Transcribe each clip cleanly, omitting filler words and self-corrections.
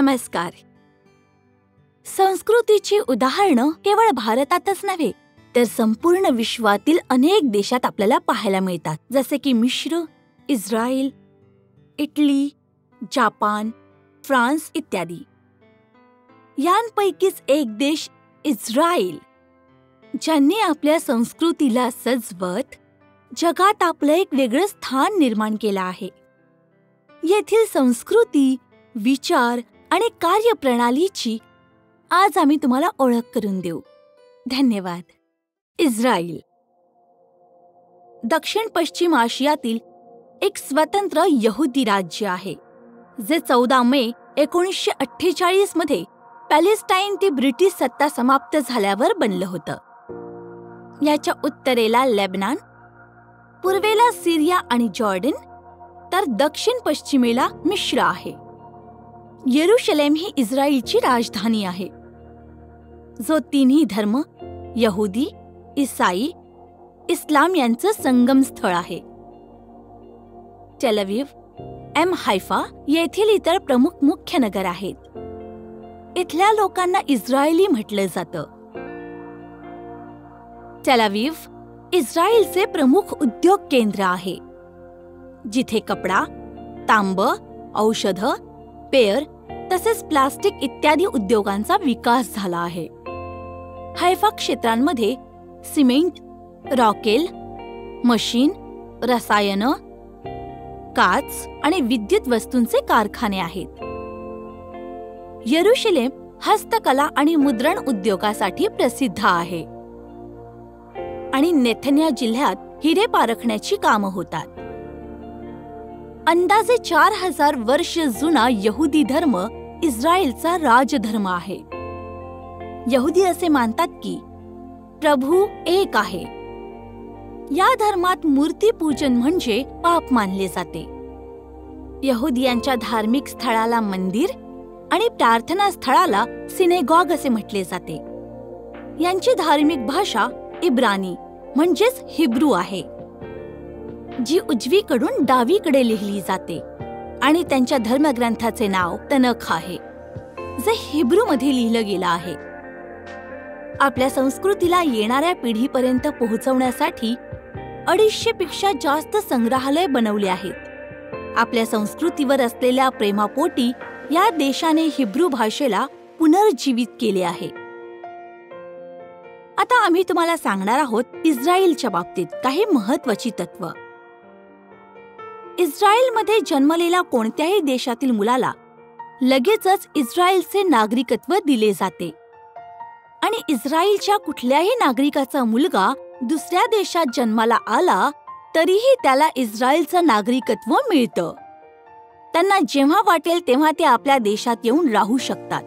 नमस्कार. संस्कृतीची उदाहरणं केवळ भारतातच नव्हे तर संपूर्ण विश्वातील अनेक देशात आपल्याला पाहायला मिळतात, जसे की मिस्र, इस्रायल, इटली, जापान, फ्रान्स इत्यादी. यांपैकीच एक देश इस्रायल, ज्यांनी आपल्या संस्कृतीला सजवत जगात आपलं एक वेगळं स्थान निर्माण केलं आहे. येथील संस्कृती, विचार आणि कार्यप्रणालीची आज आम्ही तुम्हाला ओळख करून देऊ. धन्यवाद. इस्रायल दक्षिण पश्चिम आशियातील एक स्वतंत्र यहुदी राज्य आहे, जे 14 मे 1948 मध्ये पॅलेस्टाईन ती ब्रिटिश सत्ता समाप्त झाल्यावर बनलं होतं. याच्या उत्तरेला लेबनान, पूर्वेला सिरिया आणि जॉर्डन, तर दक्षिण पश्चिमेला मिस्र आहे. येरुशलेम ही इस्रायलची राजधानी आहे, जो तिन्ही धर्म यहुदी, ईसाई, इस्लाम यांचं संगम स्थळ आहे. टेल अविव, हैफा येथील इतर प्रमुख मुख्य नगर आहेत. इथल्या लोकांना इस्रायली म्हटलं जातं. टेल अविव इस्रायलचे प्रमुख उद्योग केंद्र आहे, जिथे कपडा, तांब, औषध, पेयर तसेच प्लास्टिक इत्यादी उद्योगांचा विकास झाला आहे. हैफा क्षेत्रांमध्ये सिमेंट, रॉकेल, मशीन, रसायनं, काच आणि विद्युत वस्तूंचे कारखाने आहेत. येरुशलेम हस्तकला आणि मुद्रण उद्योगासाठी प्रसिद्ध आहे आणि नेथन्या जिल्ह्यात हिरे पारखण्याची कामं होतात. अंदाजे 4000 वर्ष जुना यहुदी धर्म इस्रायलचा राजधर्म आहे. यहुदी असे मानतात की प्रभू एक आहे. या धर्मात मूर्तीपूजन म्हणजे पाप मानले जाते. यहुदियांच्या धार्मिक स्थळाला मंदिर आणि प्रार्थना स्थळाला सिनेगॉग असे म्हटले जाते. यांची धार्मिक भाषा इब्रानी म्हणजेच हिब्रू आहे, जी उजवीकडून डावीकडे लिहिली जाते, आणि त्यांच्या धर्मग्रंथाचे नाव तनख आहे, जे हिब्रूमध्ये लिहिलं गेलं आहे. आपल्या संस्कृतीला येणाऱ्या पिढीपर्यंत पोहोचवण्यासाठी 250 पेक्षा जास्त संग्रहालय बनवले आहेत. आपल्या संस्कृतीवर असलेल्या प्रेमापोटी या देशाने हिब्रू भाषेला पुनर्जीवित केले आहे. आता आम्ही तुम्हाला सांगणार आहोत इस्रायलच्या बाबतीत काही महत्वाची तत्व. इस्रायलमध्ये जन्मलेल्या कोणत्याही देशातील मुलाला लगेचच इस्रायलचे नागरिकत्व दिले जाते, आणि इस्रायलच्या कुठल्याही नागरिकाचा मुलगा दुसऱ्या देशात जन्माला आला तरीही त्याला इस्रायलचं नागरिकत्व मिळतं. त्यांना जेव्हा वाटेल तेव्हा ते आपल्या देशात येऊन राहू शकतात.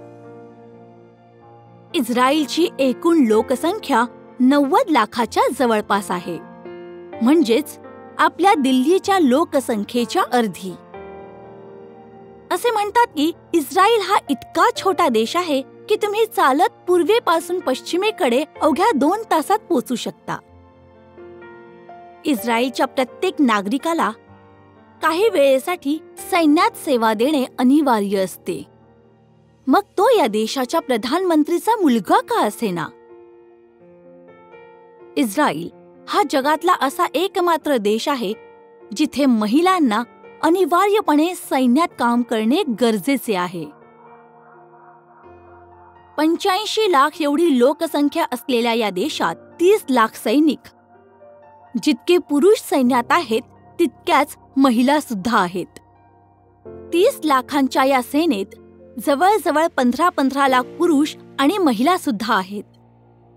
इस्रायलची एकूण लोकसंख्या 90 लाखाच्या जवळपास आहे, म्हणजेच आपल्या दिल्लीच्या लोकसंख्येच्या अर्धी. असे म्हणतात की इस्रायल हा इतका छोटा देश आहे की तुम्ही चालत पूर्वेपासून पश्चिमेकडे अवघ्या 2 तासात पोहोचू शकता. इस्रायलच्या प्रत्येक नागरिकाला काही वेळेसाठी सैन्यात सेवा देणे अनिवार्य असते, मग तो या देशाच्या प्रधानमंत्रीचा मुलगा का असेना. इस्रायल हा जगातला असा एकमात्र देश आहे जिथे महिलांना अनिवार्यपणे सैन्यात काम करणे गरजेचे आहे. 85 लाख एवढी लोकसंख्या असलेल्या या देशात 30 लाख सैनिक, जितके पुरुष सैन्यात आहेत तितक्याच महिला सुद्धा आहेत. 30 लाखांच्या या सेनेत जवळजवळ 15 लाख पुरुष आणि महिला सुद्धा आहेत.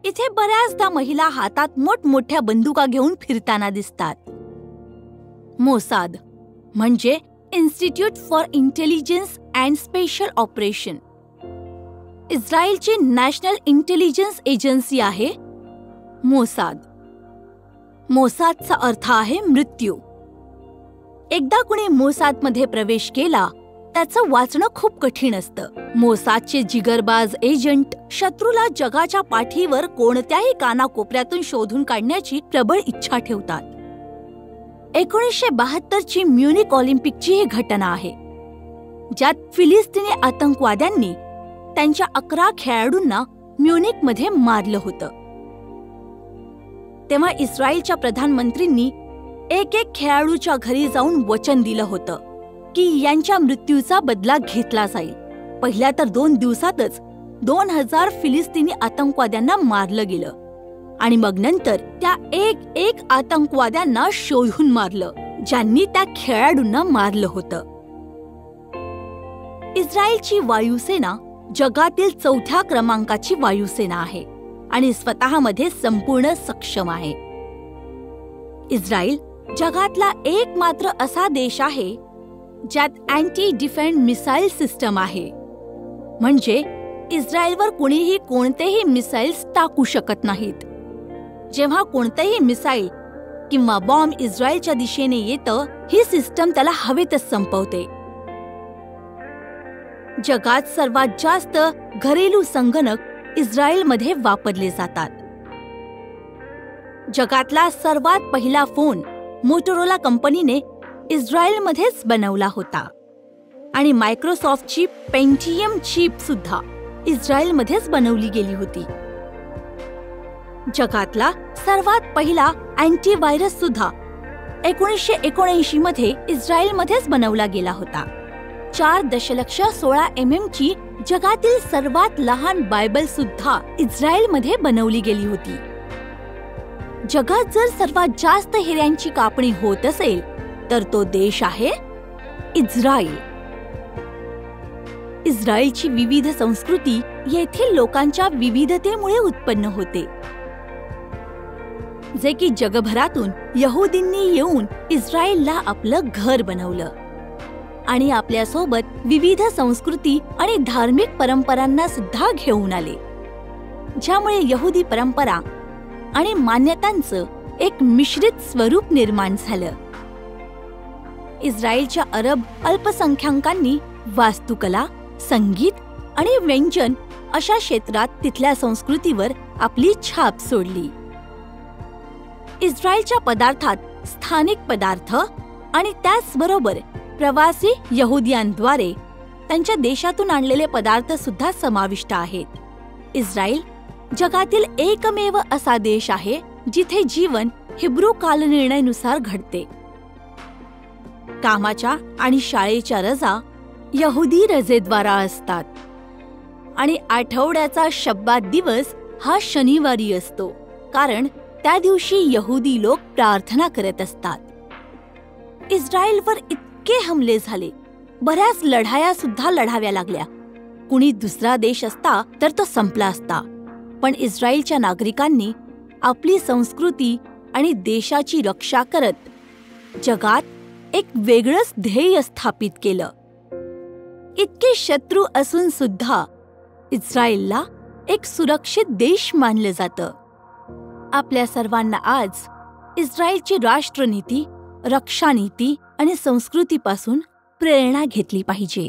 इथे बऱ्याचदा महिला हातात मोठमोठ्या बंदुका घेऊन फिरताना दिसतात. मोसाद म्हणजे institute for intelligence and special operation, इस्रायलची नॅशनल इंटेलिजन्स एजन्सी आहे मोसाद. मोसादचा अर्थ आहे मृत्यू. एकदा कुणी मोसादमध्ये प्रवेश केला त्याचं वाचणं खूप कठीण असतं. मोसादचे जिगरबाज एजंट शत्रूला जगाच्या पाठीवर कोणत्याही कानाकोपऱ्यातून शोधून काढण्याची प्रबळ इच्छा ठेवतात. 1972 ची म्युनिक ऑलिम्पिकची ही घटना आहे. ज्यात फिलिस्तीनी आतंकवाद्यांनी त्यांच्या 11 खेळाडूंना म्युनिकमध्ये मारलं होतं. तेव्हा इस्रायलच्या प्रधानमंत्रींनी एक खेळाडूच्या घरी जाऊन वचन दिलं होतं की यांच्या मृत्यूचा बदला घेतला जाईल. पहिल्या तर 2 दिवसातच 2000 फिलिस्तीनी आतंकवाद्यांना मारलं गेलं आणि मग नंतर त्या एक आतंकवाद्यांना शोधून मारलं ज्यांनी त्या खेळाडूंना मारलं होतं. इस्रायलची वायुसेना जगातील 4थ्या क्रमांकाची वायुसेना आहे आणि स्वतःमध्ये संपूर्ण सक्षम आहे. इस्रायल जगातला एकमात्र असा देश आहे ज्यात अँटी डिफेंस मिसाईल सिस्टम आहे. म्हणजे इस्रायलवर कुणीही कोणतेही मिसाईल्स टाकू शकत नाहीत. जेव्हा कोणतेही मिसाईल किंवा बॉम्ब इस्रायलच्या दिशेने येतं, ही सिस्टम त्याला हवेतच संपवते. जगात सर्वात जास्त घरेलू संगणक इस्रायलमध्ये वापरले जातात. जगातला सर्वात पहिला फोन मोटोरोला कंपनीने इस्रायलमध्येच बनवला होता आणि मायक्रोसॉफ्टची पेंटियम चिप सुद्धा इस्रायलमध्येच बनवली गेली होती. जगातला सर्वात पहिला अँटीव्हायरस सुद्धा 1979 मध्ये इस्रायलमध्येच बनवला गेला होता. 4.16 mm ची जगातील सर्वात लहान बायबल सुद्धा इस्रायलमध्ये बनवली गेली होती. जगात जर सर्वात जास्त हिऱ्यांची कापणी होत असेल तर तो देश आहे इस्रायल. इस्रायलची विविध संस्कृती येथील लोकांच्या विविधतेमुळे उत्पन्न होते, जे की जगभरातून यहुदींनी येऊन इस्रायलला आपलं घर बनवलं आणि आपल्यासोबत विविध संस्कृती आणि धार्मिक परंपरांना सुद्धा घेऊन आले, ज्यामुळे यहुदी परंपरा आणि मान्यतांचं एक मिश्रित स्वरूप निर्माण झालं. इस्रायलच्या अरब अल्पसंख्याकांनी वास्तुकला, संगीत आणि व्यंजन अशा क्षेत्रात तिथल्या संस्कृतीवर आपली छाप सोडली. इस्रायलच्या पदार्थात स्थानिक पदार्थ आणि त्याचबरोबर प्रवासी यहुदियांद्वारे त्यांच्या देशातून आणलेले पदार्थ सुद्धा समाविष्ट आहेत. इस्रायल जगातील एकमेव असा देश आहे जिथे जीवन हिब्रू कालनिर्णयानुसार घडते. कामाच्या आणि शाळेच्या रजा यहुदी रजेद्वारा असतात आणि आठवड्याचा शब्बात दिवस हा शनिवारी असतो, कारण त्या दिवशी यहुदी लोक प्रार्थना करत असतात. इस्रायलवर इतके हमले झाले, बऱ्याच लढाया सुद्धा लढाव्या लागल्या. कुणी दुसरा देश असता तर तो संपला असता, पण इस्रायलच्या नागरिकांनी आपली संस्कृती आणि देशाची रक्षा करत जगात एक वेगळंच ध्येय स्थापित केलं. इतके शत्रू असून सुद्धा इस्रायलला एक सुरक्षित देश मानलं जातं. आपल्या सर्वांना आज इस्रायलची राष्ट्रनीती, रक्षानीती आणि संस्कृतीपासून प्रेरणा घेतली पाहिजे.